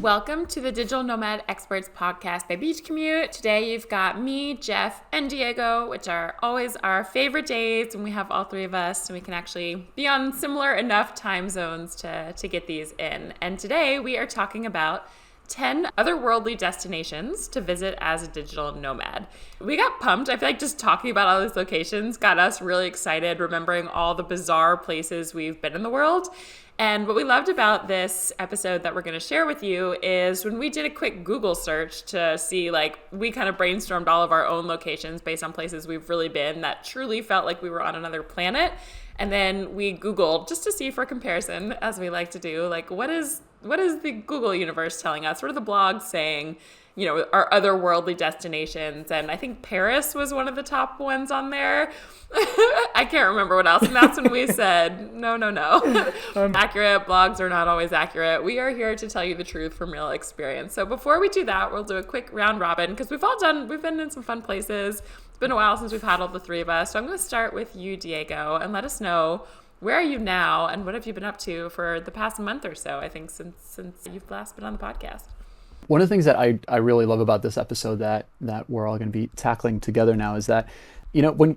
Welcome to the Digital Nomad Experts podcast by Beach Commute. Today you've got me, Jeff, and Diego, which are always our favorite days when we have all three of us and we can actually be on similar enough time zones to get these in. And today we are talking about 10 otherworldly destinations to visit as a digital nomad. We got pumped. I feel like just talking about all these locations got us really excited, remembering all the bizarre places we've been in the world. And what we loved about this episode that we're going to share with you is when we did a quick Google search to see, we kind of brainstormed all of our own locations based on places we've really been that truly felt like we were on another planet. And then we Googled just to see for comparison, as we like to do, what is the Google universe telling us? What are the blogs saying, our otherworldly destinations? And I think Paris was one of the top ones on there. I can't remember what else. And that's when we said, no. Accurate blogs are not always accurate. We are here to tell you the truth from real experience. So before we do that, we'll do a quick round robin because we've been in some fun places. It's been a while since we've had all the three of us. So I'm going to start with you, Diego, and let us know, where are you now and what have you been up to for the past month or so, I think, since you've last been on the podcast? One of the things that I really love about this episode that we're all going to be tackling together now is that, when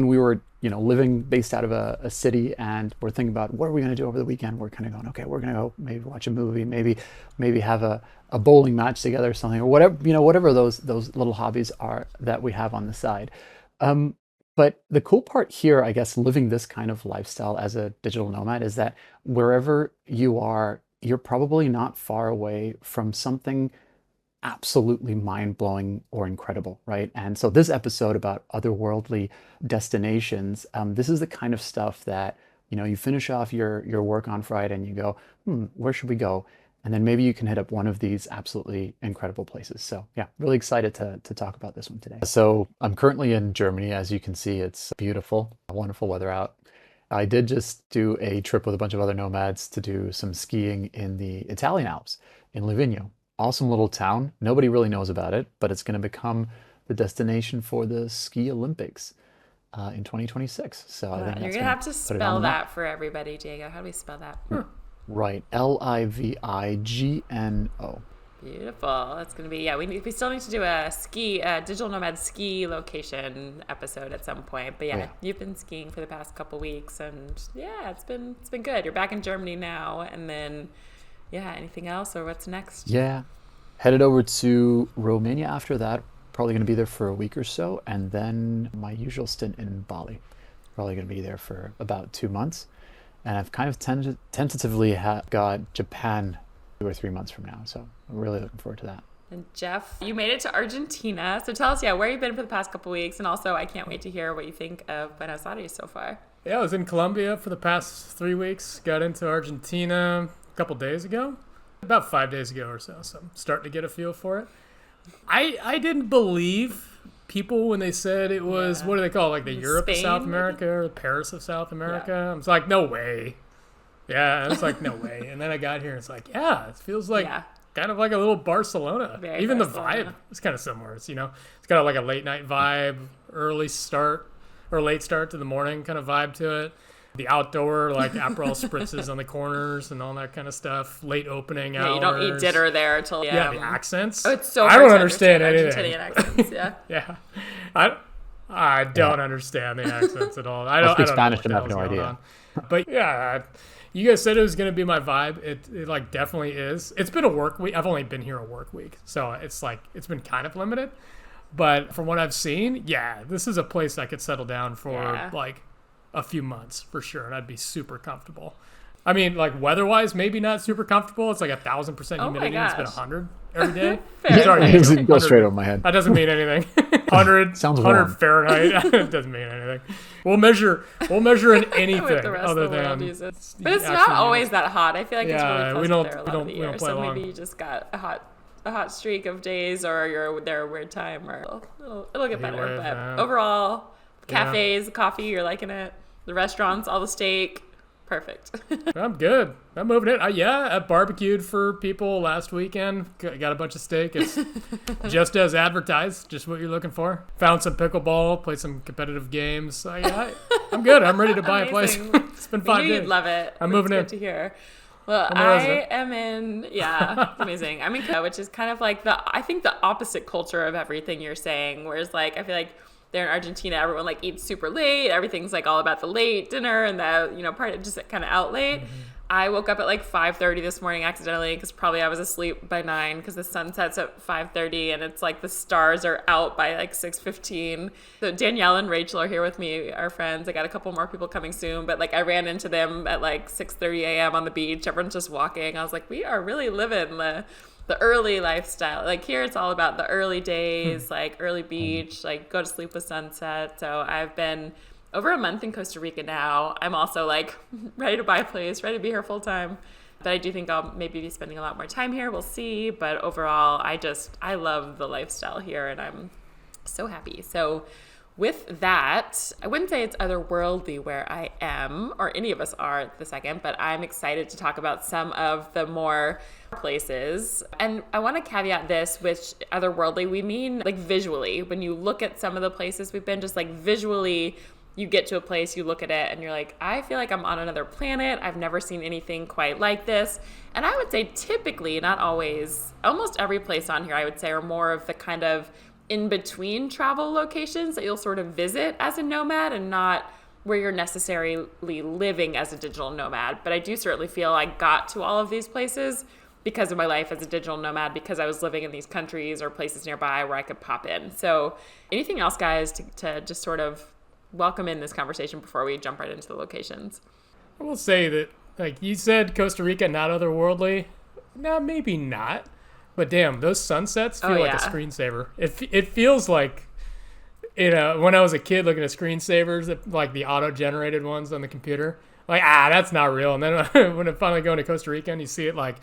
we were, living based out of a city and we're thinking about what are we going to do over the weekend, we're kind of going, okay, we're going to go maybe watch a movie, maybe have a bowling match together or something, or whatever those little hobbies are that we have on the side. But the cool part here, I guess, living this kind of lifestyle as a digital nomad is that wherever you are, you're probably not far away from something absolutely mind-blowing or incredible, right? And so this episode about otherworldly destinations, this is the kind of stuff that, you finish off your work on Friday and you go, where should we go? And then maybe you can hit up one of these absolutely incredible places. So yeah, really excited to talk about this one today. So I'm currently in Germany. As you can see, it's beautiful, wonderful weather out. I did just do a trip with a bunch of other nomads to do some skiing in the Italian Alps in Livigno. Awesome little town. Nobody really knows about it, but it's going to become the destination for the Ski Olympics in 2026. So I think you're going to have to spell that for everybody, Diego. How do we spell that? Right. Livigno. Beautiful. That's going to be, we still need to do a digital nomad ski location episode at some point. But you've been skiing for the past couple weeks and it's been good. You're back in Germany now. And then, anything else or what's next? Yeah. Headed over to Romania after that. Probably going to be there for a week or so. And then my usual stint in Bali. Probably going to be there for about 2 months. And I've kind of tentatively got Japan 2 or 3 months from now. So I'm really looking forward to that. And Jeff, you made it to Argentina. So tell us, where you've been for the past couple of weeks. And also, I can't wait to hear what you think of Buenos Aires so far. Yeah, I was in Colombia for the past 3 weeks. Got into Argentina a couple days ago. About 5 days ago or so. So I'm starting to get a feel for it. I didn't believe people when they said it was, what do they call it? Like the Europe Spain, of South America or the Paris of South America. I was like, no way. Yeah, I was like, no way. And then I got here and it's like, it feels like kind of like a little Barcelona. Very Even Barcelona. The vibe is kind of similar. It's, it's got like a late night vibe, early start or late start to the morning kind of vibe to it. The outdoor, like Aperol spritzes on the corners and all that kind of stuff. Late opening hours. You don't eat dinner there until the accents. Oh, it's so I hard don't to understand anything. Argentinian accents, yeah. I don't understand the accents at all. I don't speak know Spanish what and the have no hell's going idea. on. But you guys said it was going to be my vibe. It like definitely is. It's been a work week. I've only been here a work week, so it's been kind of limited. But from what I've seen, this is a place I could settle down for like a few months for sure, and I'd be super comfortable. I mean, like weather-wise, maybe not super comfortable. It's like 1,000% humidity. It's been 100 every day. It goes straight over my head. That doesn't mean anything. 100 Sounds 100 warm. Fahrenheit. It doesn't mean anything. We'll measure in anything the rest other of the world than. uses. But it's not always that hot. I feel like it's really pleasant we don't there a lot of the year. play So along. maybe you just got a hot streak of days, or you're there a weird time, or it'll get better. But overall, cafes, coffee, you're liking it. The restaurants, all the steak. Perfect. I'm good. I'm moving it. I barbecued for people last weekend. Got a bunch of steak. It's just as advertised, just what you're looking for. Found some pickleball, played some competitive games. I'm good. I'm ready to buy a place. It's been 5 days. You'd love it. I'm moving in. Good to hear. Well, I'm a resident. I am in, yeah, it's amazing. I'm in Costa, which is kind of like I think the opposite culture of everything you're saying. Whereas like, I feel like there in Argentina, everyone like eats super late. Everything's like all about the late dinner and the, part of just kind of out late. I woke up at like 5:30 this morning accidentally because probably I was asleep by 9 because the sun sets at 5:30 and it's like the stars are out by like 6:15. So Danielle and Rachel are here with me, our friends. I got a couple more people coming soon, but like I ran into them at like 6:30 a.m. on the beach. Everyone's just walking. I was like, we are really living the early lifestyle. Like here it's all about the early days, like early beach, like go to sleep with sunset. So I've been over a month in Costa Rica now. I'm also like ready to buy a place, ready to be here full time. But I do think I'll maybe be spending a lot more time here. We'll see. But overall, I love the lifestyle here and I'm so happy. So with that, I wouldn't say it's otherworldly where I am, or any of us are the second, but I'm excited to talk about some of the more places. And I want to caveat this, which otherworldly, we mean like visually. When you look at some of the places we've been, just like visually, you get to a place, you look at it, and you're like, I feel like I'm on another planet. I've never seen anything quite like this. And I would say typically, not always, almost every place on here, I would say, are more of the kind of in-between travel locations that you'll sort of visit as a nomad and not where you're necessarily living as a digital nomad. But I do certainly feel I got to all of these places because of my life as a digital nomad, because I was living in these countries or places nearby where I could pop in. So anything else, guys, to just sort of welcome in this conversation before we jump right into the locations? I will say that, like you said, Costa Rica, not otherworldly. No, maybe not. But damn, those sunsets feel like a screensaver. It feels like, when I was a kid looking at screensavers, like the auto-generated ones on the computer, like, that's not real. And then when I finally go into Costa Rica and you see it like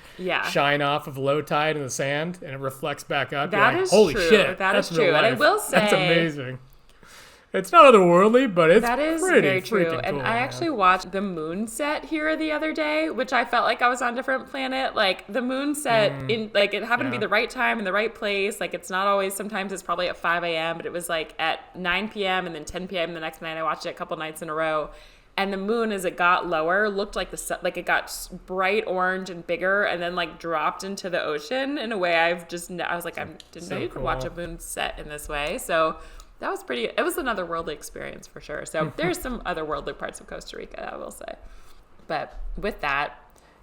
shine off of low tide in the sand and it reflects back up, that you're like, is holy true. shit, That's real true. life. And I will say, that's amazing. It's not otherworldly, but it's that is pretty very true. freaking And cool, I actually watched the moon set here the other day, which I felt like I was on a different planet. Like the moon set in like it happened to be the right time in the right place. Like it's not always, sometimes it's probably at 5 a.m., but it was like at 9 p.m. and then 10 p.m. the next night. I watched it a couple nights in a row. And the moon, as it got lower, looked like the sun, like it got bright orange and bigger, and then like dropped into the ocean in a way I was like, I didn't know you could watch a moon set in this way. So that was it was an otherworldly experience for sure. So there's some otherworldly parts of Costa Rica, I will say. But with that,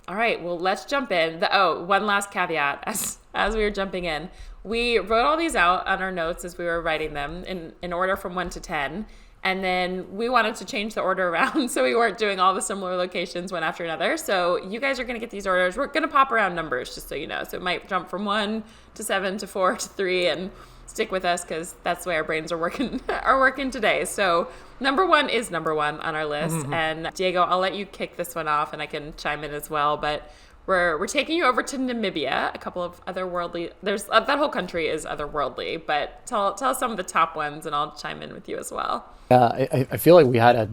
all right, well, let's jump in. One last caveat as we were jumping in. We wrote all these out on our notes as we were writing them in order from 1 to 10. And then we wanted to change the order around so we weren't doing all the similar locations one after another. So you guys are going to get these orders. We're going to pop around numbers just so you know. So it might jump from 1 to 7 to 4 to 3 and stick with us because that's the way our brains are working today. So number 1 is number 1 on our list. And Diego, I'll let you kick this one off and I can chime in as well. But we're taking you over to Namibia, a couple of otherworldly. There's that whole country is otherworldly, but tell us some of the top ones, and I'll chime in with you as well. I feel like we had a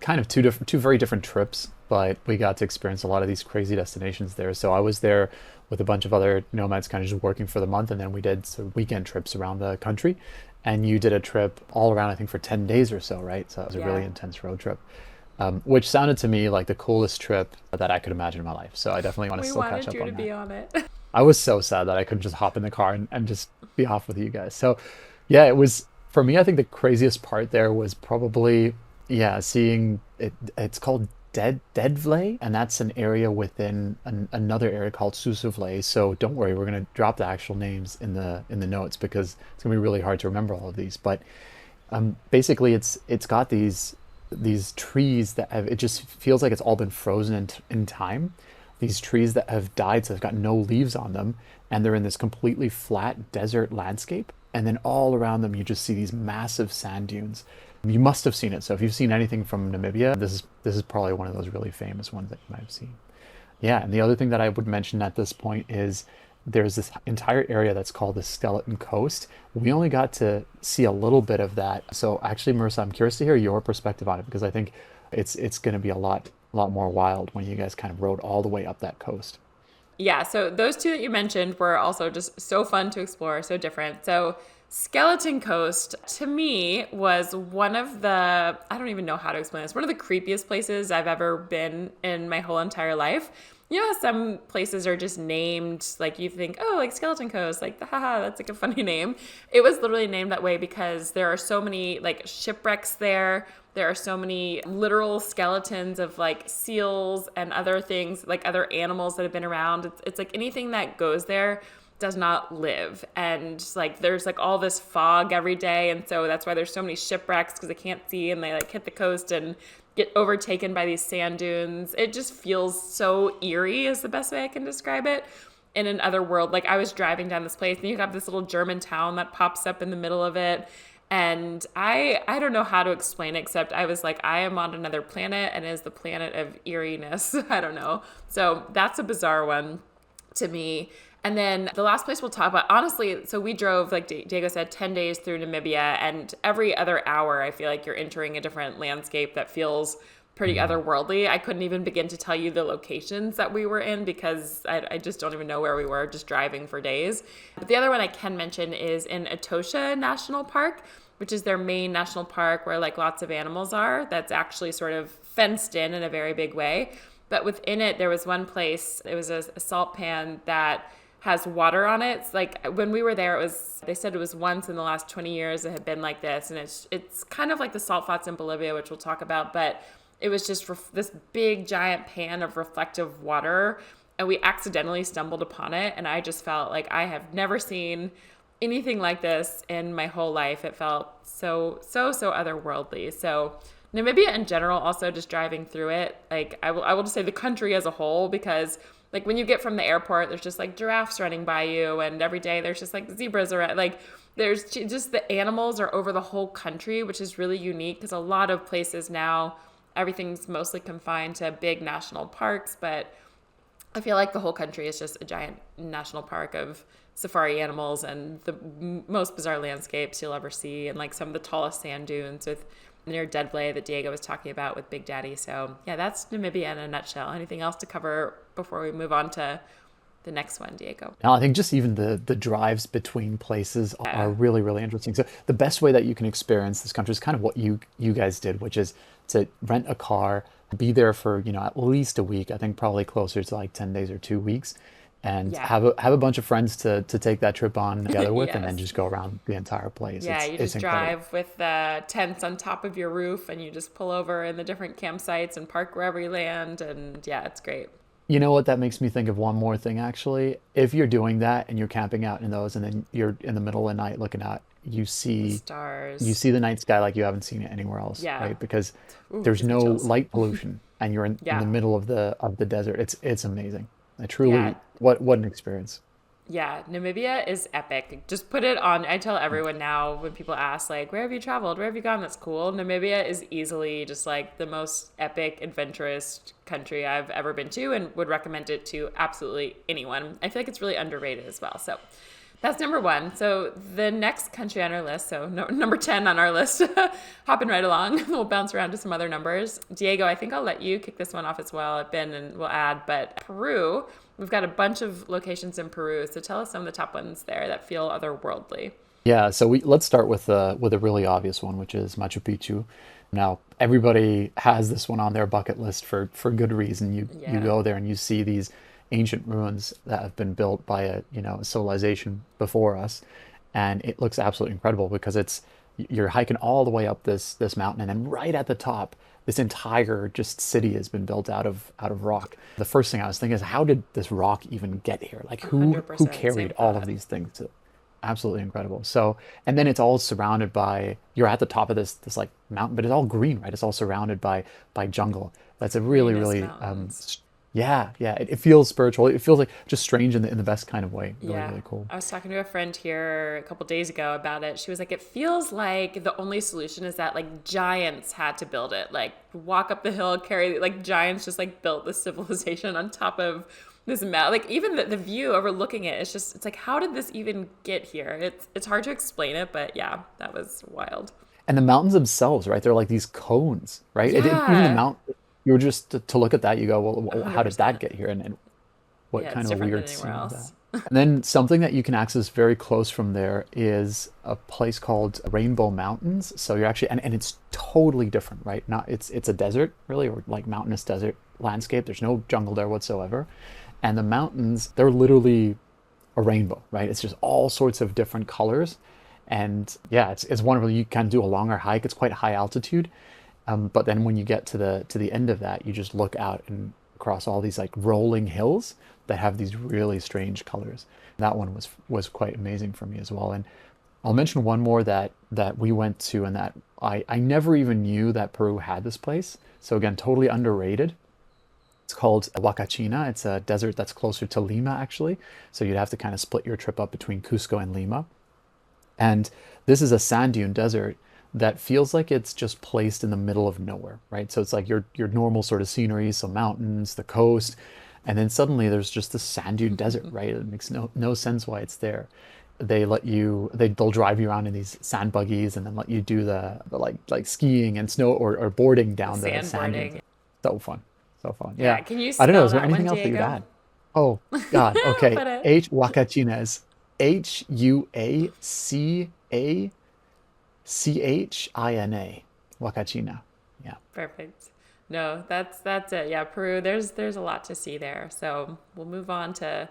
kind of two very different trips, but we got to experience a lot of these crazy destinations there. So I was there with a bunch of other nomads, kind of just working for the month, and then we did some weekend trips around the country. And you did a trip all around, I think, for 10 days or so, right? So it was a really intense road trip. Which sounded to me like the coolest trip that I could imagine in my life. So I definitely want to still catch up on that. We wanted you to be on it. I was so sad that I couldn't just hop in the car and just be off with you guys. So yeah, it was, for me, I think the craziest part there was probably, seeing it. It's called Deadvlay, and that's an area within another area called Susuvlay. So don't worry, we're going to drop the actual names in the notes because it's going to be really hard to remember all of these. But basically it's got these trees that it just feels like it's all been frozen in time. These trees that have died, so they've got no leaves on them, and they're in this completely flat desert landscape. And then all around them, you just see these massive sand dunes. You must have seen it. So if you've seen anything from Namibia, this is probably one of those really famous ones that you might have seen. Yeah, and the other thing that I would mention at this point is there's this entire area that's called the Skeleton Coast. We only got to see a little bit of that. So actually, Marisa, I'm curious to hear your perspective on it because I think it's going to be a lot more wild when you guys kind of rode all the way up that coast. Yeah, so those two that you mentioned were also just so fun to explore, so different. So Skeleton Coast, to me, was one of the, I don't even know how to explain this, one of the creepiest places I've ever been in my whole entire life. You know how some places are just named, like you think, oh, like Skeleton Coast, like, haha, that's like a funny name. It was literally named that way because there are so many like shipwrecks there. There are so many literal skeletons of like seals and other things, like other animals that have been around. It's like anything that goes there does not live. And like there's like all this fog every day. And so that's why there's so many shipwrecks because they can't see and they like hit the coast and get overtaken by these sand dunes. It just feels so eerie is the best way I can describe it. In another world, like I was driving down this place and you have this little German town that pops up in the middle of it. And I don't know how to explain it, except I was like, I am on another planet and it is the planet of eeriness. I don't know. So that's a bizarre one to me. And then the last place we'll talk about, honestly, so we drove, like Diego said, 10 days through Namibia, and every other hour, I feel like you're entering a different landscape that feels pretty otherworldly. I couldn't even begin to tell you the locations that we were in because I just don't even know where we were, just driving for days. But the other one I can mention is in Etosha National Park, which is their main national park where like lots of animals are. That's actually sort of fenced in a very big way. But within it, there was one place, it was a salt pan that has water on it. It's like when we were there, they said it was once in the last 20 years it had been like this. And it's kind of like the salt flats in Bolivia, which we'll talk about, but it was just this big giant pan of reflective water. And we accidentally stumbled upon it. And I just felt like I have never seen anything like this in my whole life. It felt so otherworldly. So Namibia in general, also just driving through it, like I will just say the country as a whole, because like when you get from the airport, there's just like giraffes running by you, and every day there's just like zebras around. Like there's just the animals are over the whole country, which is really unique because a lot of places now, everything's mostly confined to big national parks, but I feel like the whole country is just a giant national park of safari animals and the most bizarre landscapes you'll ever see, and like some of the tallest sand dunes with near Deadblay that Diego was talking about with Big Daddy. So yeah, that's Namibia in a nutshell. Anything else to cover before we move on to the next one, Diego? Now, I think just even the drives between places are really, really interesting. So the best way that you can experience this country is kind of what you guys did, which is to rent a car, be there for, at least a week. I think probably closer to like 10 days or 2 weeks. And have a bunch of friends to take that trip on together with, and then just go around the entire place. Yeah, you just drive with the tents on top of your roof, and you just pull over in the different campsites and park wherever you land, and yeah, it's great. You know what? That makes me think of one more thing, actually. If you're doing that and you're camping out in those, and then you're in the middle of the night looking out, you see the stars. You see the night sky like you haven't seen it anywhere else, right? Because there's no light pollution, and you're in the middle of the desert. It's amazing. I truly, what an experience. Yeah, Namibia is epic. Just put it on. I tell everyone now when people ask, like, where have you traveled? Where have you gone? That's cool. Namibia is easily just like the most epic, adventurous country I've ever been to, and would recommend it to absolutely anyone. I feel like it's really underrated as well. So that's number one. So the next country on our list, so number 10 on our list, hopping right along. We'll bounce around to some other numbers. Diego, I think I'll let you kick this one off as well. I've been and we'll add, but Peru, we've got a bunch of locations in Peru. So tell us some of the top ones there that feel otherworldly. Yeah, so let's start with a really obvious one, which is Machu Picchu. Now, everybody has this one on their bucket list for good reason. You go there and you see these ancient ruins that have been built by a civilization before us, and it looks absolutely incredible because you're hiking all the way up this mountain, and then right at the top, this entire just city has been built out of rock. The first thing I was thinking is, how did this rock even get here? Like who carried all of these things? Absolutely incredible. So, and then it's all surrounded by, you're at the top of this like mountain, but it's all green, right? It's all surrounded by jungle. That's a really it feels spiritual. It feels like just strange in the best kind of way. Really cool. I was talking to a friend here a couple days ago about it. She was like, it feels like the only solution is that like giants had to build it. Like walk up the hill, carry, like giants just like built this civilization on top of this mountain. Like even the view overlooking it, it's like, how did this even get here? It's hard to explain it, but yeah, that was wild. And the mountains themselves, right? They're like these cones, right? Yeah. Even the mountain, you were just to look at that, you go, well, how did that get here? And what kind of weird scene is that? And then something that you can access very close from there is a place called Rainbow Mountains. So you're actually, and it's totally different, right? Not it's a desert really, or like mountainous desert landscape. There's no jungle there whatsoever. And the mountains, they're literally a rainbow, right? It's just all sorts of different colors. And yeah, it's wonderful. You can do a longer hike. It's quite high altitude. But then when you get to the end of that, you just look out and across all these like rolling hills that have these really strange colors. That one was quite amazing for me as well. And I'll mention one more that we went to, and that I never even knew that Peru had this place. So again, totally underrated. It's called Huacachina. It's a desert that's closer to Lima, actually. So you'd have to kind of split your trip up between Cusco and Lima. And this is a sand dune desert that feels like it's just placed in the middle of nowhere, right? So it's like your normal sort of scenery, so mountains, the coast, and then suddenly there's just this sand dune desert, right? It makes no sense why it's there. They'll drive you around in these sand buggies and then let you do the like skiing and snow or boarding down the sand dunes. So fun. So fun. Yeah. Can you I don't know, spell is there that anything one, else that you'd Diego? add? Oh God. Okay. Huacachina is Huacachina. Huacachina. Yeah. Perfect. No, that's it. Yeah, Peru. There's a lot to see there. So we'll move on to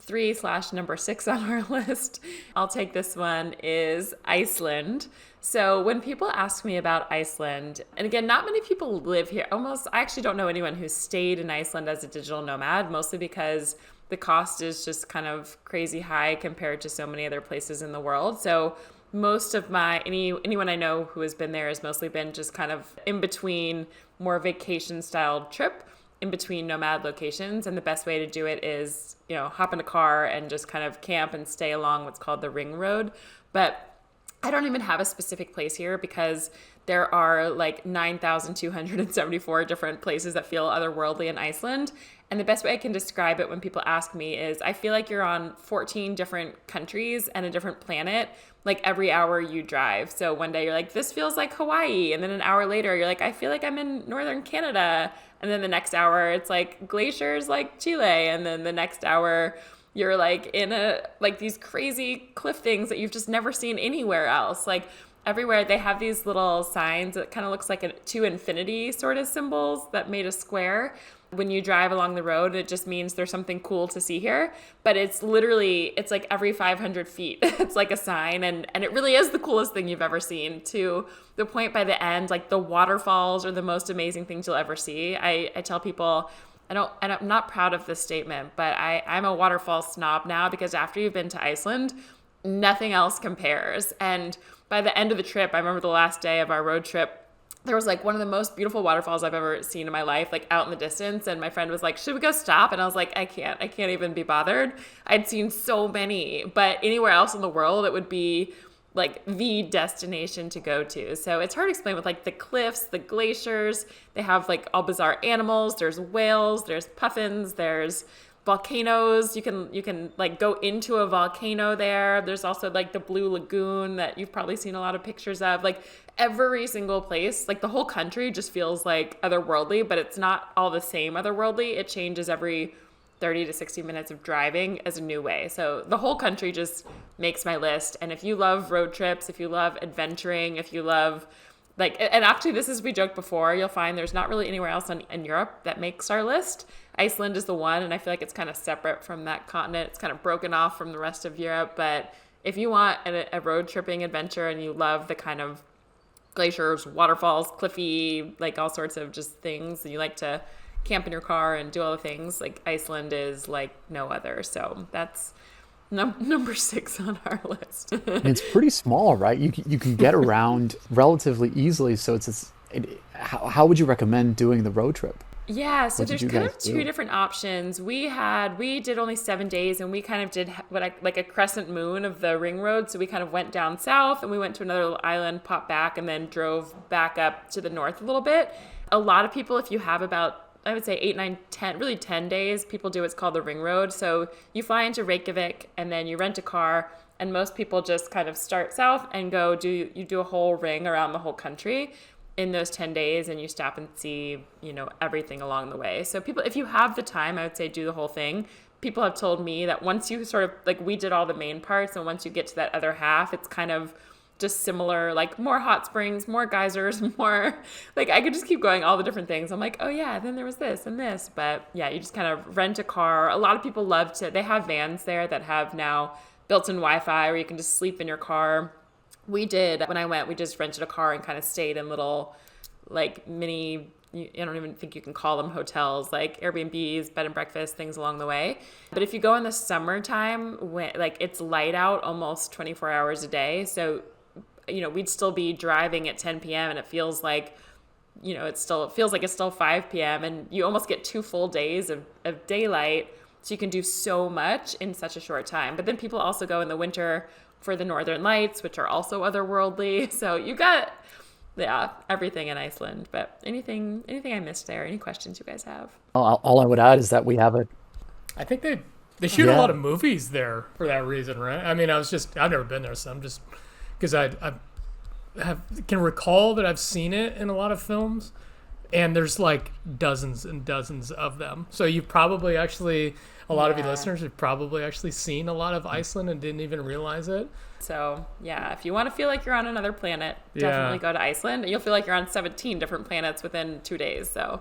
3/number 6 on our list. I'll take this one is Iceland. So when people ask me about Iceland, and again, not many people live here. I actually don't know anyone who's stayed in Iceland as a digital nomad, mostly because the cost is just kind of crazy high compared to so many other places in the world. So most of anyone I know who has been there has mostly been just kind of in between, more vacation style trip in between nomad locations. And the best way to do it is, hop in a car and just kind of camp and stay along what's called the Ring Road. But I don't even have a specific place here because there are like 9,274 different places that feel otherworldly in Iceland. And the best way I can describe it when people ask me is I feel like you're on 14 different countries and a different planet, like every hour you drive. So one day you're like, this feels like Hawaii. And then an hour later, you're like, I feel like I'm in northern Canada. And then the next hour, it's like glaciers like Chile. And then the next hour, you're like in these crazy cliff things that you've just never seen anywhere else. Like everywhere they have these little signs that kind of looks like two infinity sort of symbols that made a square. When you drive along the road, it just means there's something cool to see here. But it's like every 500 feet, it's like a sign. And it really is the coolest thing you've ever seen, to the point by the end, like the waterfalls are the most amazing things you'll ever see. I tell people, I'm not proud of this statement, but I'm a waterfall snob now, because after you've been to Iceland, nothing else compares. And by the end of the trip, I remember the last day of our road trip, there was like one of the most beautiful waterfalls I've ever seen in my life, like out in the distance. And my friend was like, should we go stop? And I was like, I can't even be bothered. I'd seen so many, but anywhere else in the world, it would be like the destination to go to. So it's hard to explain with like the cliffs, the glaciers. They have like all bizarre animals. There's whales, there's puffins, there's volcanoes. You can like go into a volcano there. There's also like the Blue Lagoon that you've probably seen a lot of pictures of. Like every single place, like the whole country just feels like otherworldly, but it's not all the same otherworldly. It changes every 30 to 60 minutes of driving as a new way. So the whole country just makes my list. And if you love road trips, if you love adventuring, if you love and actually this is, we joked before, you'll find there's not really anywhere else in Europe that makes our list. Iceland is the one, and I feel like it's kind of separate from that continent. It's kind of broken off from the rest of Europe. But if you want a road tripping adventure and you love the kind of glaciers, waterfalls, cliffy, like all sorts of just things, and you like to camp in your car and do all the things, like Iceland is like no other. So that's number 6 on our list. And it's pretty small, right? You can get around relatively easily. So how would you recommend doing the road trip? Yeah, so there's kind of 2 do? different options. We did only 7 days, and we kind of did like a crescent moon of the ring road. So we kind of went down south, and we went to another little island, popped back, and then drove back up to the north a little bit. A lot of people, if you have about, I would say 8, 9, 10, really 10 days, people do what's called the ring road. So you fly into Reykjavik, and then you rent a car, and most people just kind of start south and you do a whole ring around the whole country in those 10 days, and you stop and see, everything along the way. So people, if you have the time, I would say do the whole thing. people have told me that once you sort of, like, we did all the main parts, and once you get to that other half, it's kind of just similar, like more hot springs, more geysers, more, like, I could just keep going all the different things. I'm like, oh yeah, then there was this and this. But yeah, you just kind of rent a car. A lot of people they have vans there that have now built-in Wi-Fi where you can just sleep in your car. We did, when I went, we just rented a car and kind of stayed in little, like, mini, I don't even think you can call them hotels, like Airbnbs, bed and breakfast, things along the way. But if you go in the summertime, when, like, it's light out almost 24 hours a day. So, we'd still be driving at 10 p.m. and it feels like, it feels like it's still 5 p.m. and you almost get 2 full days of daylight. So you can do so much in such a short time. But then people also go in the winter for the Northern Lights, which are also otherworldly. So you got, everything in Iceland. But anything I missed there? Any questions you guys have? All I would add is that we have a. I think they shoot a lot of movies there for that reason, right? I mean, I've never been there, so I'm just, because I can recall that I've seen it in a lot of films, and there's like dozens and dozens of them. So you've probably actually, a lot of you listeners have probably actually seen a lot of Iceland and didn't even realize it. So yeah, if you want to feel like you're on another planet, definitely go to Iceland. You'll feel like you're on 17 different planets within 2 days. So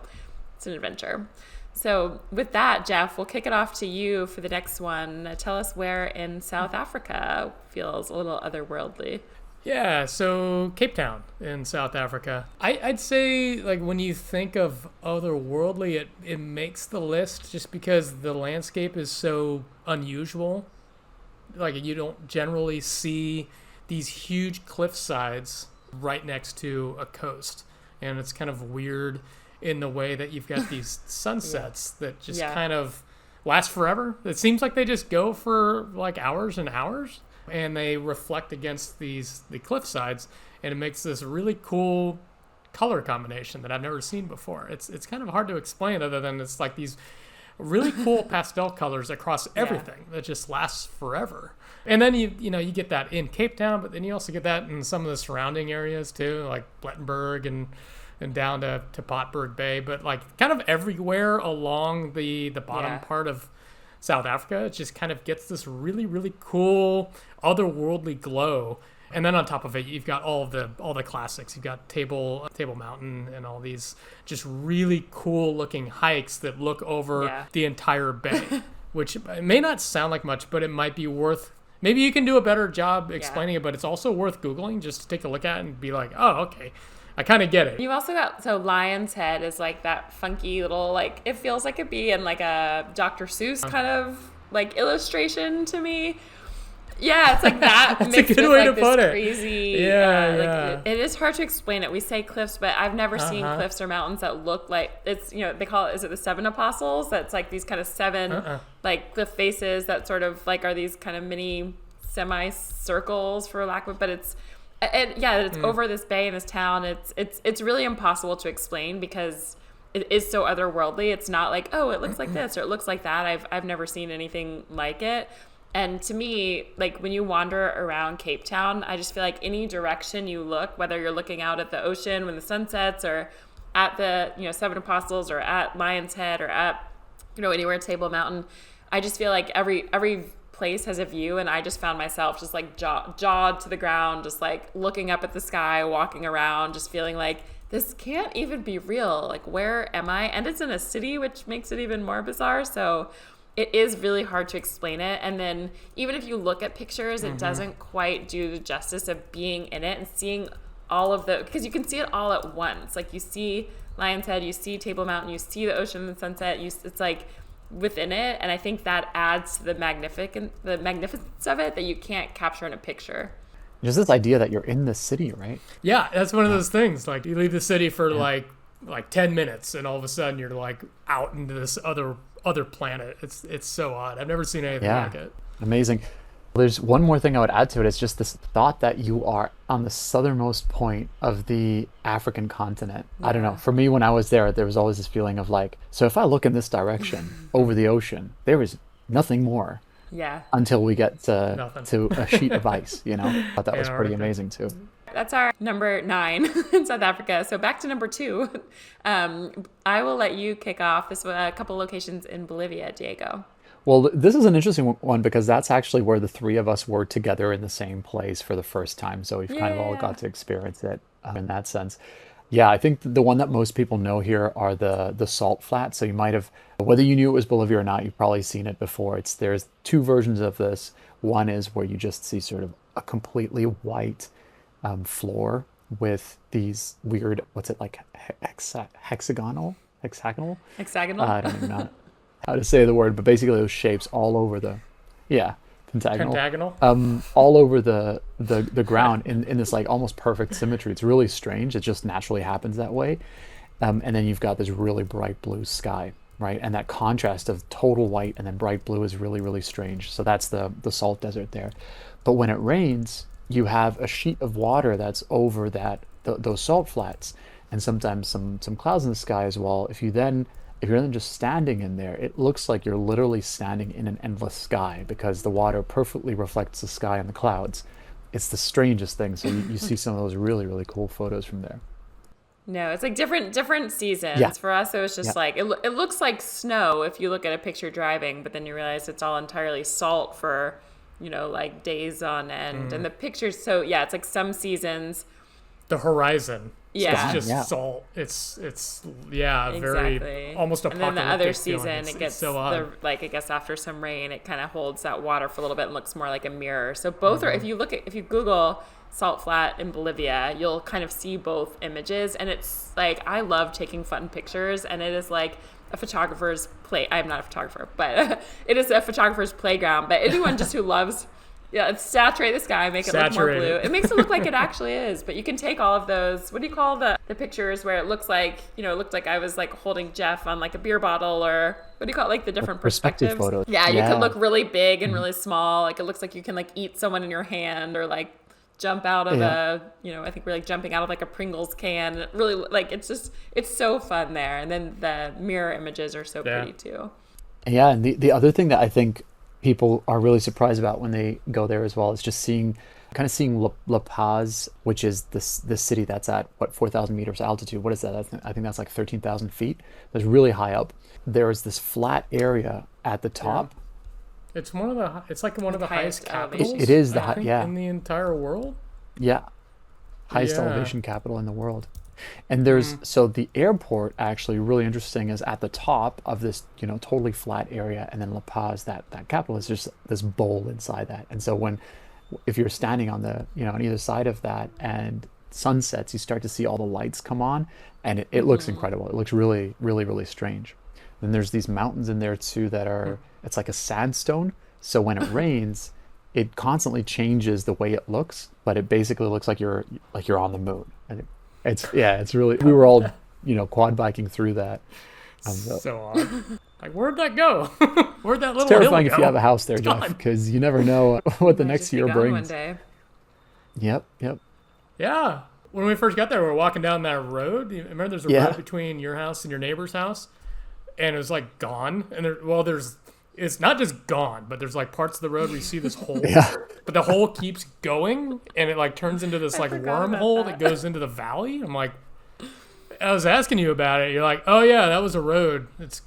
it's an adventure. So with that, Jeff, we'll kick it off to you for the next one. Tell us where in South Africa feels a little otherworldly. Yeah, so Cape Town in South Africa. I'd say, like, when you think of otherworldly, it makes the list just because the landscape is so unusual. Like, you don't generally see these huge cliff sides right next to a coast. And it's kind of weird in the way that you've got these sunsets that just kind of last forever. It seems like they just go for like hours and hours, and they reflect against the cliff sides, and it makes this really cool color combination that I've never seen before. It's kind of hard to explain, other than it's like these really cool pastel colors across everything that just lasts forever. And then you get that in Cape Town, but then you also get that in some of the surrounding areas too, like Blettenberg and down to Potberg Bay, but like kind of everywhere along the bottom part of South Africa, it just kind of gets this really, really cool otherworldly glow. And then on top of it, you've got all the classics. You've got Table Mountain and all these just really cool looking hikes that look over the entire bay, which may not sound like much, but it might be worth. Maybe you can do a better job explaining it, but it's also worth Googling just to take a look at it and be like, oh, okay, I kind of get it. You've also got, so Lion's Head is like that funky little, like, it feels like it'd be in like a Dr. Seuss kind of like illustration to me. Yeah, it's like that. That's mixed a good way with, to like, put this it. Crazy, like, it is hard to explain it. We say cliffs, but I've never seen cliffs or mountains that look like, it's, they call it, is it the Seven Apostles? That's like these kind of seven, like cliff faces that sort of like are these kind of mini semicircles, for lack of, but it's over this bay in this town. It's really impossible to explain because it is so otherworldly. It's not like, oh, it looks like this or it looks like that. I've never seen anything like it. And to me, like when you wander around Cape Town, I just feel like any direction you look, whether you're looking out at the ocean when the sun sets or at the, Seven Apostles or at Lion's Head or at, anywhere Table Mountain, I just feel like every place has a view, and I just found myself just like jawed to the ground, just like looking up at the sky, walking around, just feeling like this can't even be real. Like, where am I? And it's in a city, which makes it even more bizarre. So it is really hard to explain it. And then even if you look at pictures, it doesn't quite do the justice of being in it and seeing all of because you can see it all at once. Like, you see Lion's Head, you see Table Mountain, you see the ocean and the sunset. It's like within it, and I think that adds to the magnificence of it that you can't capture in a picture. There's this idea that you're in the city, right? Yeah, that's one of those things. Like, you leave the city for like 10 minutes, and all of a sudden you're like out into this other planet. It's so odd. I've never seen anything like it. Amazing. There's one more thing I would add to it. It's just this thought that you are on the southernmost point of the African continent. I don't know. For me, when I was there was always this feeling of like, so if I look in this direction over the ocean, there is nothing more. Yeah. Until we get to a sheet of ice, I thought that was pretty amazing too. That's our number 9 in South Africa. So back to number 2. I will let you kick off. This was a couple locations in Bolivia, Diego. Well, this is an interesting one because that's actually where the three of us were together in the same place for the first time. So we've kind of all Yeah. got to experience it in that sense. Yeah, I think the one that most people know here are the salt flats. So you might have, whether you knew it was Bolivia or not, you've probably seen it before. There's two versions of this. One is where you just see sort of a completely white floor with these weird, what's it like, hexagonal? Hexagonal. I don't even know how to say the word, but basically those shapes all over yeah, pentagonal, Pentagonal. all over the ground in this like almost perfect symmetry. It's really strange. It just naturally happens that way. And then you've got this really bright blue sky, right? And that contrast of total white and then bright blue is really, really strange. So that's the salt desert there. But when it rains, you have a sheet of water that's over those salt flats, and sometimes some clouds in the sky as well. If you're then just standing in there, it looks like you're literally standing in an endless sky because the water perfectly reflects the sky and the clouds. It's the strangest thing. So you see some of those really, really cool photos from there. No, it's like different seasons. Yeah. For us, it was just Yeah. like it looks like snow if you look at a picture driving, but then you realize it's all entirely salt for, like days on end. And the pictures, so yeah, it's like some seasons. The horizon. Yeah. It's just Yeah. salt. It's very Exactly. almost And apocalyptic. then the other feeling. season, It's it gets so odd. I guess after some rain, it kind of holds that water for a little bit and looks more like a mirror. So both are. If you Google salt flat in Bolivia, you'll kind of see both images, and it's like I love taking fun pictures, and it is like a photographer's play. I'm not a photographer, but it is a photographer's playground. But anyone just who loves. Yeah, it's saturate the sky, make it look more Saturate blue. it. It makes it look like it actually is. But you can take all of those. What do you call the pictures where it looks like, it looked like I was like holding Jeff on like a beer bottle, or what do you call it? Like the different Perspective perspectives. photos. Yeah, you Yeah. could look really big and really small. Like it looks like you can like eat someone in your hand, or like jump out of Yeah. I think we're like jumping out of like a Pringles can. It really, like it's so fun there. And then the mirror images are so Yeah. pretty too. Yeah, and the other thing that I think people are really surprised about when they go there as well is just seeing La Paz, which is this city that's at 4,000 meters altitude. What is that? I think that's like 13,000 feet. That's really high up. There is this flat area at the top. It's like one of the highest highest capitals. elevation. It is the I high- think, yeah. in the entire world. Yeah, highest Yeah. elevation capital in the world. And there's so the airport actually really interesting is at the top of this totally flat area, and then La Paz, that capital, is just this bowl inside that. And so if you're standing on on either side of that and sunsets, you start to see all the lights come on, and it looks incredible. It looks really, really, really strange. Then there's these mountains in there too that are it's like a sandstone. So when it rains, it constantly changes the way it looks, but it basically looks like you're on the moon. And it's really, we were all quad biking through that. So odd. Like, where'd that go? Where'd that little It's terrifying hill if go? you have a house there, Jeff, gone. because you never know what the Might next just be year gone one brings. day. Yep. Yeah. When we first got there, we were walking down that road. You remember there's a Yeah. road between your house and your neighbor's house? And it was like gone. And it's not just gone, but there's like parts of the road where you see this hole. Yeah. But the hole keeps going, and it like turns into this like forgot about wormhole that. that goes into the valley. I'm like, I was asking you about it. You're like, oh yeah, that was a road. It's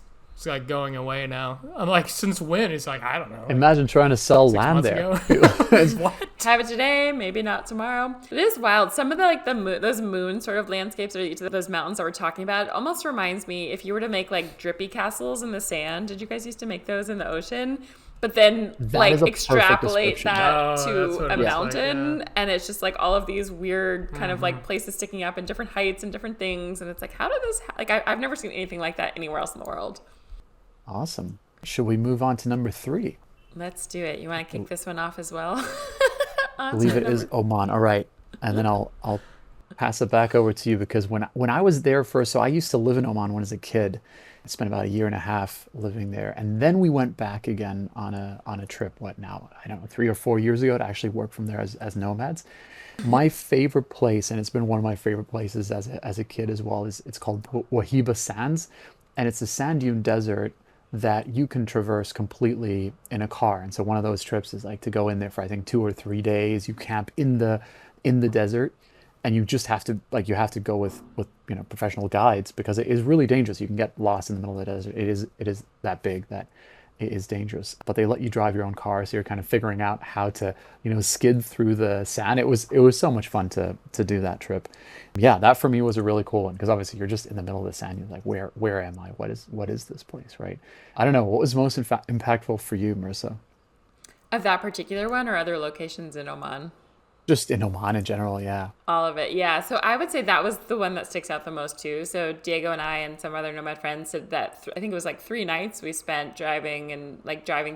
like going away now. I'm like, since when? He's like, I don't know. Imagine trying to sell 6 land months there. ago. What? Have it today, maybe not tomorrow. It is wild. Some of those moon sort of landscapes, or those mountains that we're talking about, it almost reminds me if you were to make like drippy castles in the sand. Did you guys used to make those in the ocean? But then That like is a perfect extrapolate description. that Oh, that's to what a it looks like, mountain, yeah. and it's just like all of these weird kind of like places sticking up in different heights and different things, and it's like, how did this? I've never seen anything like that anywhere else in the world. Awesome. Should we move on to number 3? Let's do it. You want to kick this one off as well? I believe it is Oman. All right. And then I'll pass it back over to you, because when I was there first, so I used to live in Oman when I was a kid. I spent about a year and a half living there. And then we went back again on a trip, I don't know, 3 or 4 years ago, to actually work from there as nomads. My favorite place, and it's been one of my favorite places as a kid as well, it's called Wahiba Sands. And it's a sand dune desert that you can traverse completely in a car. And so one of those trips is like to go in there for I think 2 or 3 days. You camp in the desert, and you just have to go with professional guides, because it is really dangerous. You can get lost in the middle of the desert. It is that big, that is dangerous. But they let you drive your own car, so you're kind of figuring out how to, skid through the sand. It was so much fun to do that trip. Yeah, that for me was a really cool one because obviously you're just in the middle of the sand. You're like, where am I? What is this place, right? I don't know. What was most impactful for you, Marissa? Of that particular one or other locations in Oman? Just in Oman in general, yeah. All of it, yeah. So I would say that was the one that sticks out the most too. So Diego and I and some other Nomad friends said that I think it was like 3 nights we spent driving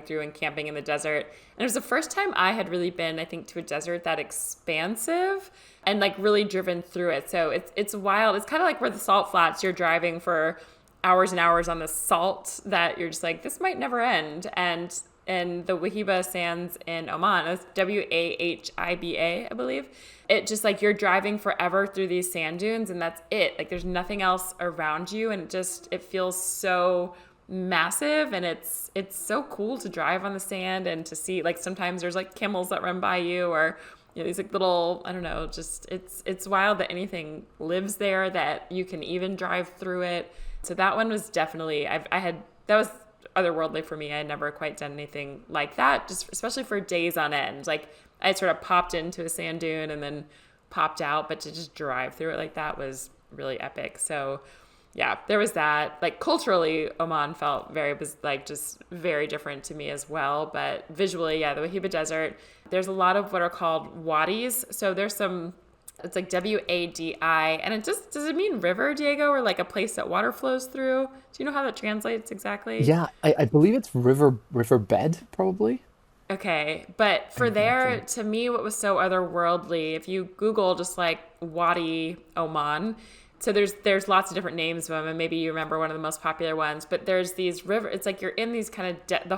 through and camping in the desert. And it was the first time I had really been, I think, to a desert that expansive and like really driven through it. So it's wild. It's kind of like where the salt flats, you're driving for hours and hours on the salt that you're just like, this might never end. And the Wahiba Sands in Oman, it's Wahiba, I believe. It just like you're driving forever through these sand dunes and that's it. Like there's nothing else around you and it feels so massive and it's so cool to drive on the sand and to see like sometimes there's like camels that run by you or these like little, I don't know, just it's wild that anything lives there, that you can even drive through it. So that one was definitely that was otherworldly for me. I had never quite done anything like that, just especially for days on end. Like I sort of popped into a sand dune and then popped out, but to just drive through it like that was really epic. So yeah, there was that. Like culturally, Oman felt just very different to me as well. But visually, yeah, the Wahiba Desert, there's a lot of what are called wadis. So there's it's like Wadi, and does it mean river, Diego, or like a place that water flows through? Do you know how that translates exactly? Yeah, I believe it's riverbed, probably. Okay, but for there, to me, what was so otherworldly, if you Google just like Wadi Oman, so there's lots of different names of them, and maybe you remember one of the most popular ones, but there's these it's like you're in these kind of,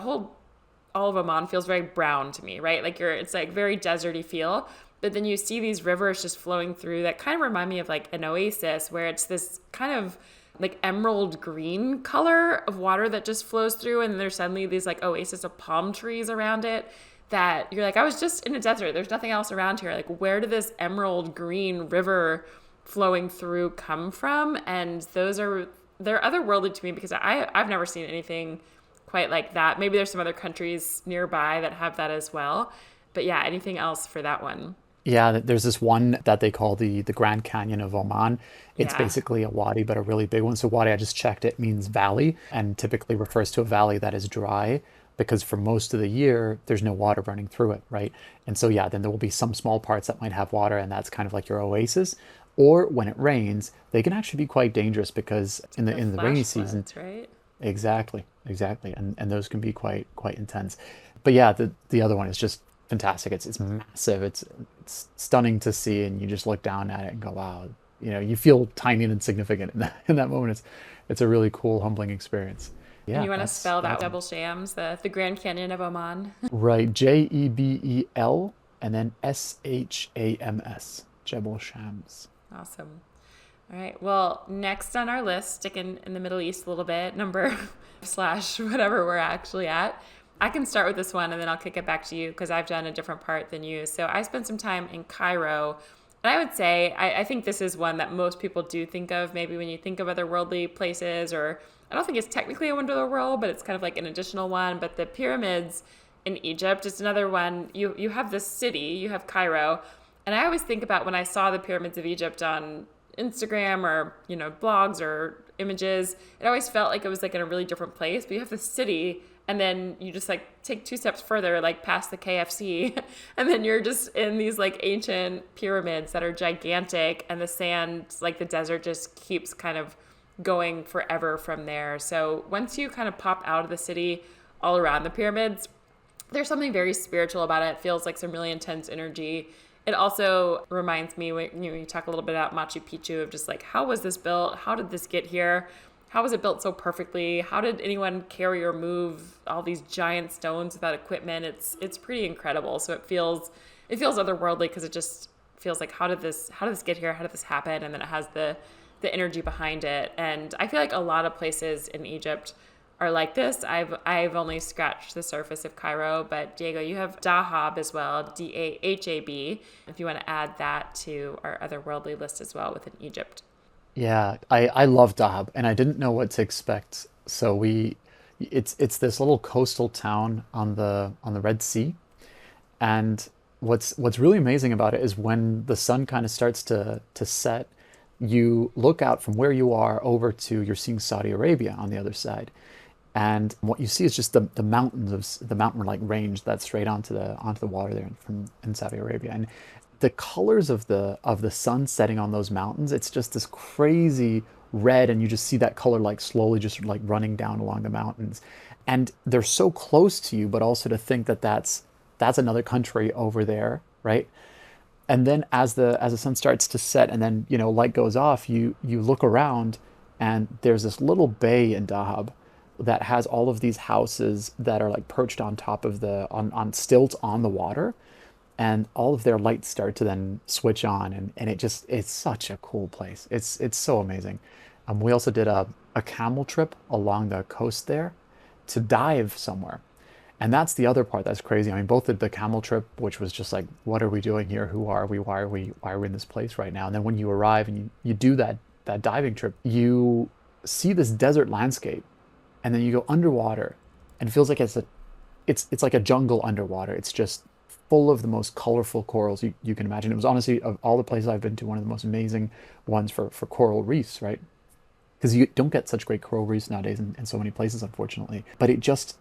all of Oman feels very brown to me, right? Like it's like very deserty feel. But then you see these rivers just flowing through that kind of remind me of like an oasis where it's this kind of like emerald green color of water that just flows through. And there's suddenly these like oasis of palm trees around it that you're like, I was just in a desert. There's nothing else around here. Like, where did this emerald green river flowing through come from? And they're otherworldly to me because I've never seen anything quite like that. Maybe there's some other countries nearby that have that as well. But yeah, anything else for that one? Yeah, there's this one that they call the Grand Canyon of Oman. It's basically a wadi, but a really big one. So wadi, I just checked, it means valley and typically refers to a valley that is dry because for most of the year, there's no water running through it, right? And so, yeah, then there will be some small parts that might have water and that's kind of like your oasis. Or when it rains, they can actually be quite dangerous because in the rainy season, right? Exactly. And those can be quite intense. But yeah, the other one is just fantastic. It's massive. It's stunning to see, and you just look down at it and go, wow. You feel tiny and insignificant in that moment. It's a really cool, humbling experience. Yeah. And you want to spell that Jebel Shams, the Grand Canyon of Oman? Right, Jebel and then Shams, Jebel Shams. Awesome. All right. Well, next on our list, sticking in the Middle East a little bit, number / whatever we're actually at. I can start with this one and then I'll kick it back to you because I've done a different part than you. So I spent some time in Cairo. And I would say, I think this is one that most people do think of maybe when you think of otherworldly places, or I don't think it's technically a wonder of the world, but it's kind of like an additional one. But the pyramids in Egypt is another one. You have this city, you have Cairo. And I always think about when I saw the pyramids of Egypt on Instagram or, blogs or images, it always felt like it was like in a really different place. But you have the city, and then you just like take 2 steps further, like past the KFC, and then you're just in these like ancient pyramids that are gigantic, and the sand, like the desert, just keeps kind of going forever from there. So once you kind of pop out of the city, all around the pyramids, there's something very spiritual about it. It feels like some really intense energy. It also reminds me when you talk a little bit about Machu Picchu, of just like, how was this built? How did this get here? How was it built so perfectly? How did anyone carry or move all these giant stones without equipment? It's pretty incredible. So it feels otherworldly because it just feels like, how did this get here? How did this happen? And then it has the energy behind it. And I feel like a lot of places in Egypt are like this. I've only scratched the surface of Cairo, but Diego, you have Dahab as well, Dahab, if you want to add that to our otherworldly list as well within Egypt. Yeah, I love Dahab, and I didn't know what to expect. So It's this little coastal town on the Red Sea, and what's really amazing about it is when the sun kind of starts to set, you look out from where you are over to you're seeing Saudi Arabia on the other side. And what you see is just the mountains of the mountain like range that's straight onto the water there from in Saudi Arabia. And the colors of the sun setting on those mountains, it's just this crazy red, and you just see that color like slowly just like running down along the mountains. And they're so close to you, but also to think that that's another country over there, right? And then as the sun starts to set and then, light goes off, you look around and there's this little bay in Dahab that has all of these houses that are like perched on top of on stilts on the water, and all of their lights start to then switch on, and it's such a cool place. It's so amazing. We also did a camel trip along the coast there to dive somewhere. And that's the other part that's crazy. I mean, both the camel trip, which was just like, what are we doing here? Who are we? Why are we in this place right now? And then when you arrive and you do that diving trip, you see this desert landscape, and then you go underwater, and it feels like it's like a jungle underwater. It's just full of the most colorful corals you can imagine. It was honestly, of all the places I've been to, one of the most amazing ones for coral reefs, right? Because you don't get such great coral reefs nowadays in so many places, unfortunately. But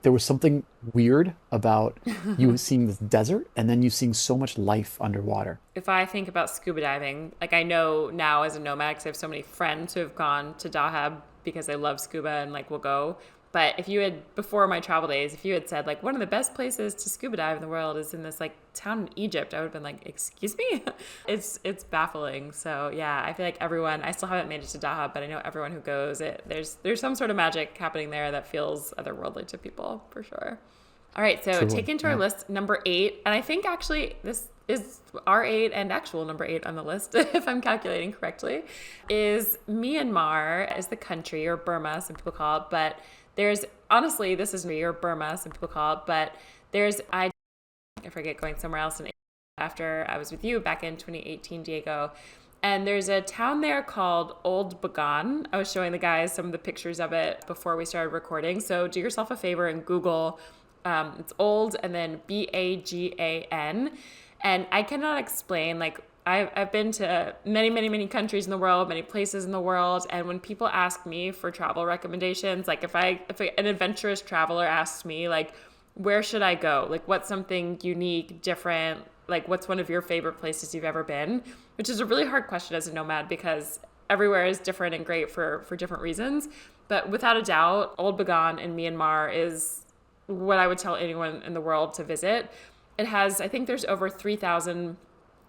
there was something weird about you seeing this desert and then you seeing so much life underwater. If I think about scuba diving, like I know now as a nomad, because I have so many friends who have gone to Dahab because they love scuba and like will go. But if you had, before my travel days, if you had said like one of the best places to scuba dive in the world is in this like town in Egypt, I would have been like, excuse me? It's baffling. So yeah, I feel like I still haven't made it to Dahab, but I know everyone who goes, there's some sort of magic happening there that feels otherworldly to people for sure. All right, so Truly, taking to our list, number 8, and I think actually this is our 8 and actual number 8 on the list, if I'm calculating correctly, is Myanmar as the country, or Burma, some people call it, but honestly, this is me, or Burma, some people call it, but I forget going somewhere else in after I was with you back in 2018, Diego. And there's a town there called Old Bagan. I was showing the guys some of the pictures of it before we started recording. So do yourself a favor and Google, it's Old and then Bagan. And I cannot explain, like, I've been to many, many, many countries in the world, many places in the world. And when people ask me for travel recommendations, like if an adventurous traveler asks me, like, where should I go? Like, what's something unique, different? Like, what's one of your favorite places you've ever been? Which is a really hard question as a nomad because everywhere is different and great for different reasons. But without a doubt, Old Bagan in Myanmar is what I would tell anyone in the world to visit. It has, I think there's over 3,000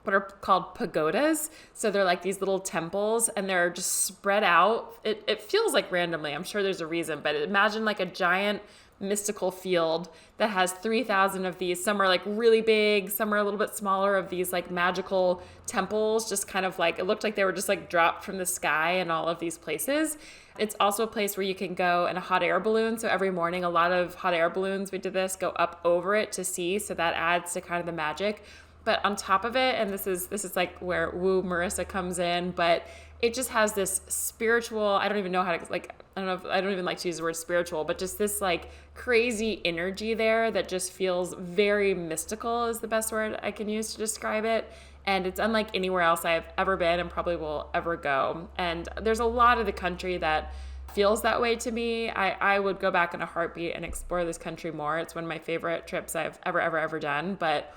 what are called pagodas. So they're like these little temples and they're just spread out. It feels like randomly. I'm sure there's a reason, but imagine like a giant mystical field that has 3,000 of these. Some are like really big, some are a little bit smaller, of these like magical temples, just kind of like, it looked like they were just like dropped from the sky in all of these places. It's also a place where you can go in a hot air balloon. So every morning, a lot of hot air balloons, we did this, go up over it to see. So that adds to kind of the magic. But on top of it, and this is like where woo Marisa comes in, but it just has this spiritual, I don't even know how to, like, I don't even like to use the word spiritual, but just this like crazy energy there that just feels very mystical is the best word I can use to describe it. And it's unlike anywhere else I've ever been and probably will ever go. And there's a lot of the country that feels that way to me. I would go back in a heartbeat and explore this country more. It's one of my favorite trips I've ever done. But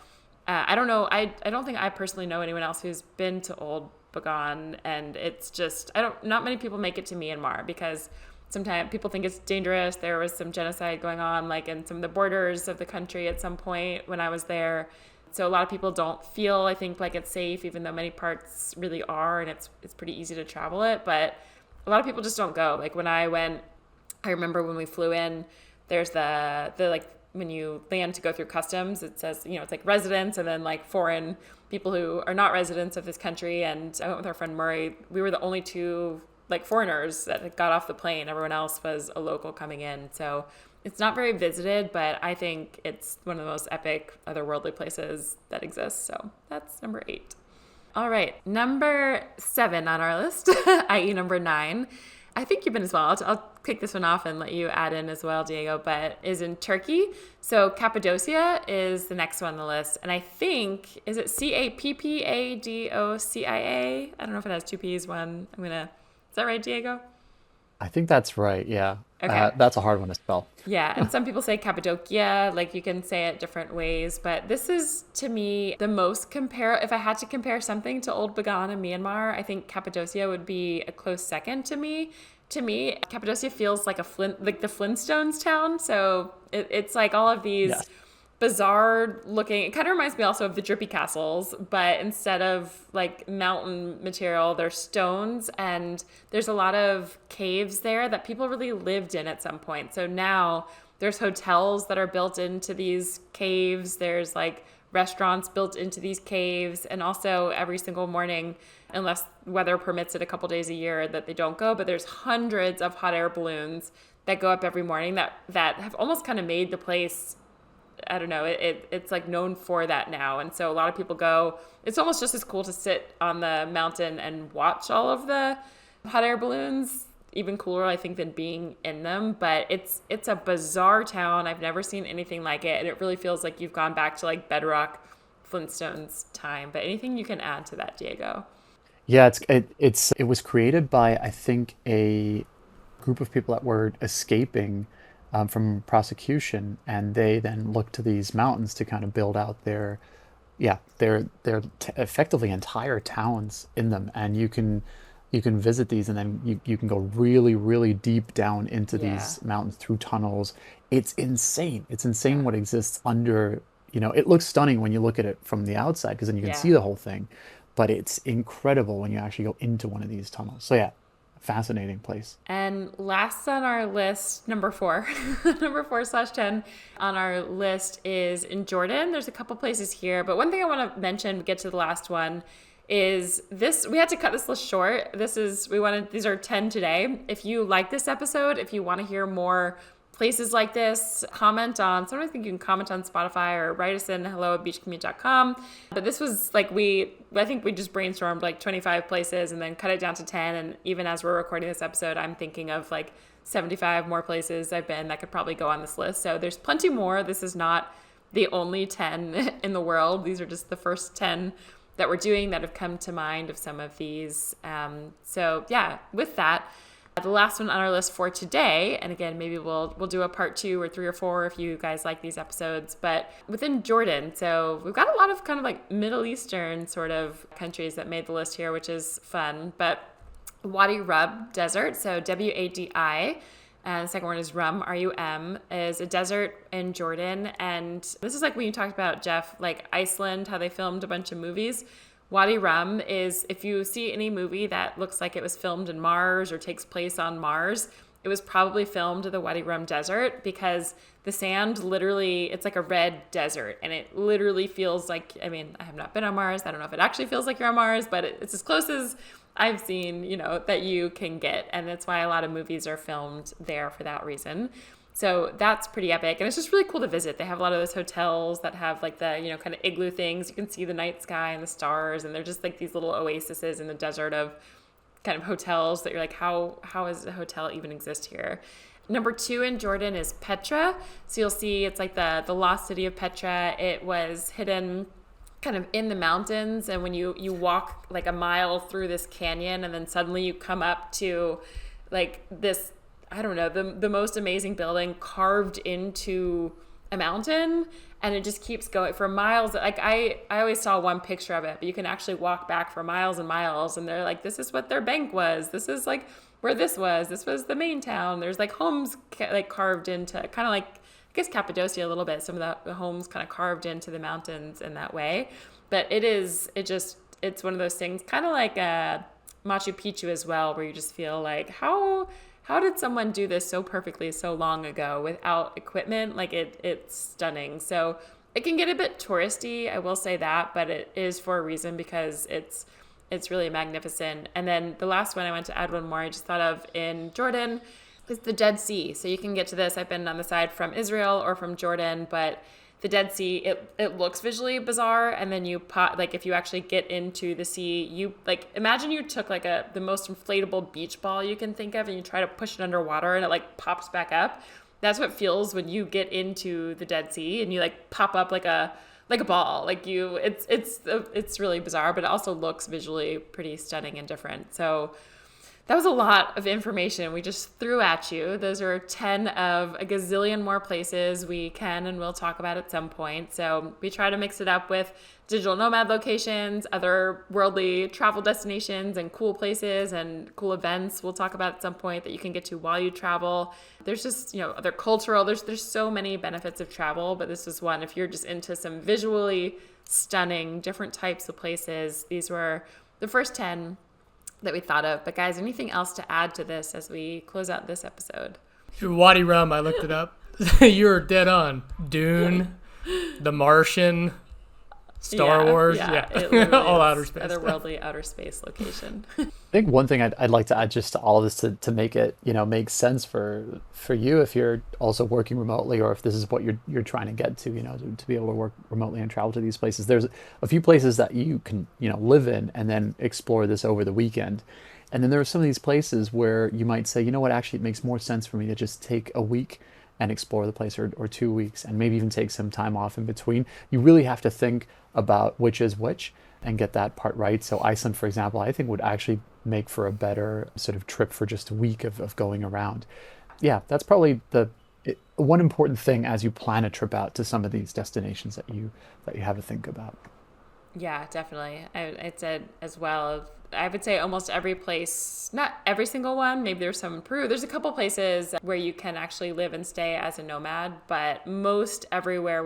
I don't know. I don't think I personally know anyone else who's been to Old Bagan, and it's just, not many people make it to Myanmar because sometimes people think it's dangerous. There was some genocide going on, like in some of the borders of the country at some point when I was there. So a lot of people don't feel, I think, like it's safe, even though many parts really are, and it's pretty easy to travel it. But a lot of people just don't go. Like when I went, I remember when we flew in, there's the like, when you land to go through customs, it says, it's like residents and then like foreign people who are not residents of this country. And I went with our friend Murray. We were the only two like foreigners that got off the plane. Everyone else was a local coming in. So it's not very visited, but I think it's one of the most epic otherworldly places that exists. So that's number 8. All right. Number 7 on our list, i.e. number 9. I think you've been as well. I'll kick this one off and let you add in as well, Diego, but is in Turkey. So Cappadocia is the next one on the list. And I think, is it Cappadocia? I don't know if it has two P's, one. Is that right, Diego? I think that's right. Yeah. Okay. That's a hard one to spell. Yeah, and some people say Cappadocia, like you can say it different ways, but this is to me the most if I had to compare something to Old Bagan in Myanmar, I think Cappadocia would be a close second to me. To me, Cappadocia feels like like the Flintstones town, so it's like all of these Yes. bizarre looking. It kind of reminds me also of the Drippy Castles, but instead of like mountain material, they're stones, and there's a lot of caves there that people really lived in at some point. So now there's hotels that are built into these caves. There's like restaurants built into these caves, and also every single morning, unless weather permits it a couple days a year that they don't go, but there's hundreds of hot air balloons that go up every morning that have almost kind of made the place, I don't know, it's like known for that now. And so a lot of people go. It's almost just as cool to sit on the mountain and watch all of the hot air balloons. Even cooler, I think, than being in them. But it's a bizarre town. I've never seen anything like it. And it really feels like you've gone back to like bedrock Flintstones time. But anything you can add to that, Diego? Yeah, it was created by, I think, a group of people that were escaping from prosecution, and they then looked to these mountains to kind of build out effectively entire towns in them. And you can visit these, and then you can go really, really deep down into these mountains through tunnels. It's insane. It's insane what exists under. It looks stunning when you look at it from the outside, because then you can see the whole thing, but it's incredible when you actually go into one of these tunnels. So yeah, fascinating place. And last on our list, number 4, number 4/10 on our list is in Jordan. There's a couple places here, but one thing I want to mention, get to the last one, is this. We had to cut this list short. These are 10 today. If you like this episode, if you want to hear more places like this, sometimes I think you can comment on Spotify or write us in hello@beachcommute.com. But this was like, I think we just brainstormed like 25 places and then cut it down to 10. And even as we're recording this episode, I'm thinking of like 75 more places I've been that could probably go on this list. So there's plenty more. This is not the only 10 in the world. These are just the first 10 that we're doing that have come to mind of some of these. So yeah, with that, the last one on our list for today, and again, maybe we'll do a part 2 or 3 or 4 if you guys like these episodes, but within Jordan. So we've got a lot of kind of like Middle Eastern sort of countries that made the list here, which is fun. But Wadi Rum Desert, so Wadi, and the second word is Rum, R-U-M, is a desert in Jordan. And this is like when you talked about, Jeff, like Iceland, how they filmed a bunch of movies. Wadi Rum is, if you see any movie that looks like it was filmed in Mars or takes place on Mars, it was probably filmed in the Wadi Rum Desert, because the sand literally, it's like a red desert, and it literally feels like, I mean, I have not been on Mars. I don't know if it actually feels like you're on Mars, but it's as close as I've seen, that you can get. And that's why a lot of movies are filmed there for that reason. So that's pretty epic. And it's just really cool to visit. They have a lot of those hotels that have like the, kind of igloo things. You can see the night sky and the stars. And they're just like these little oases in the desert of kind of hotels that you're like, how does a hotel even exist here? Number 2 in Jordan is Petra. So you'll see it's like the lost city of Petra. It was hidden kind of in the mountains. And when you walk like a mile through this canyon, and then suddenly you come up to like this, I don't know, the most amazing building carved into a mountain, and it just keeps going for miles. Like I always saw one picture of it, but you can actually walk back for miles and miles, and they're like, this is what their bank was. This is like where this was the main town. There's like homes like carved into, kind of like, I guess Cappadocia a little bit. Some of the homes kind of carved into the mountains in that way. But it's one of those things, kind of like Machu Picchu as well, where you just feel like, how did someone do this so perfectly so long ago without equipment? Like it's stunning. So it can get a bit touristy, I will say that, but it is for a reason, because it's really magnificent. And then the last one, I went to add one more I just thought of in Jordan, is the Dead Sea. So you can get to this. I've been on the side from Israel or from Jordan, but the Dead Sea, it looks visually bizarre, and then you like if you actually get into the sea, you like imagine you took like the most inflatable beach ball you can think of, and you try to push it underwater, and it like pops back up. That's what it feels when you get into the Dead Sea, and you like pop up like a ball. Like it's really bizarre, but it also looks visually pretty stunning and different. So that was a lot of information we just threw at you. Those are 10 of a gazillion more places we can and will talk about at some point. So we try to mix it up with digital nomad locations, other worldly travel destinations, and cool places and cool events we'll talk about at some point that you can get to while you travel. There's just, other cultural, there's so many benefits of travel, but this is one. If you're just into some visually stunning, different types of places, these were the first 10 that we thought of. But guys, anything else to add to this as we close out this episode? Wadi Rum, I looked it up. You're dead on. Dune, The Martian, Star Wars, all outer space. Otherworldly outer space location. I think one thing I'd like to add just to all of this to make it, make sense for you if you're also working remotely, or if this is what you're trying to get to, to be able to work remotely and travel to these places. There's a few places that you can, live in and then explore this over the weekend. And then there are some of these places where you might say, actually it makes more sense for me to just take a week and explore the place, or 2 weeks, and maybe even take some time off in between. You really have to think about which is which and get that part right. So Iceland, for example, I think would actually make for a better sort of trip for just a week of going around. Yeah, that's probably one important thing as you plan a trip out to some of these destinations that you have to think about. Yeah, definitely. I'd said as well, I would say almost every place, not every single one, maybe there's some in Peru. There's a couple places where you can actually live and stay as a nomad, but most everywhere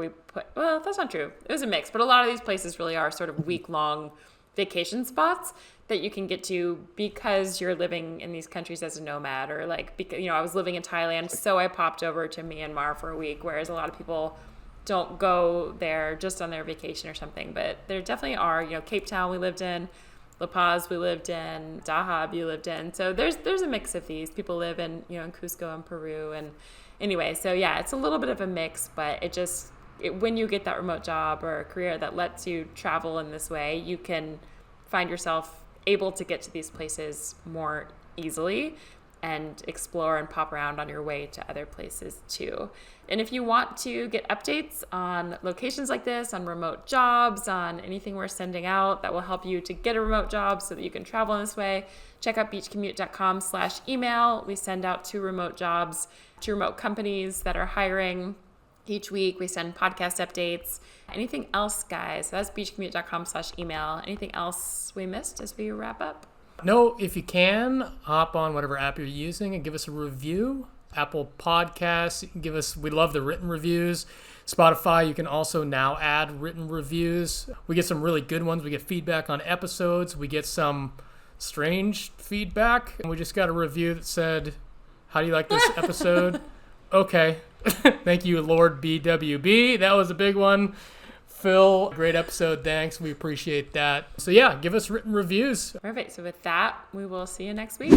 well, that's not true. It was a mix, but a lot of these places really are sort of week-long vacation spots that you can get to because you're living in these countries as a nomad, or like, because, I was living in Thailand, so I popped over to Myanmar for a week, whereas a lot of people don't go there just on their vacation or something. But there definitely are, Cape Town we lived in, La Paz we lived in, Dahab you lived in. So there's a mix of these. People live in, in Cusco and Peru. And anyway, so yeah, it's a little bit of a mix, but when you get that remote job or a career that lets you travel in this way, you can find yourself able to get to these places more easily and explore and pop around on your way to other places too. And if you want to get updates on locations like this, on remote jobs, on anything we're sending out that will help you to get a remote job so that you can travel in this way, check out beachcommute.com/email. We send out 2 remote jobs to remote companies that are hiring. Each week we send podcast updates. Anything else, guys? That's beachcommute.com/email. Anything else we missed as we wrap up? No, if you can, hop on whatever app you're using and give us a review. Apple Podcasts, you can give us, we love the written reviews. Spotify, you can also now add written reviews. We get some really good ones. We get feedback on episodes. We get some strange feedback. And we just got a review that said, how do you like this episode? Okay. Thank you, Lord BWB. That was a big one. Phil, great episode. Thanks. We appreciate that. So yeah, give us written reviews. Perfect. So with that, we will see you next week.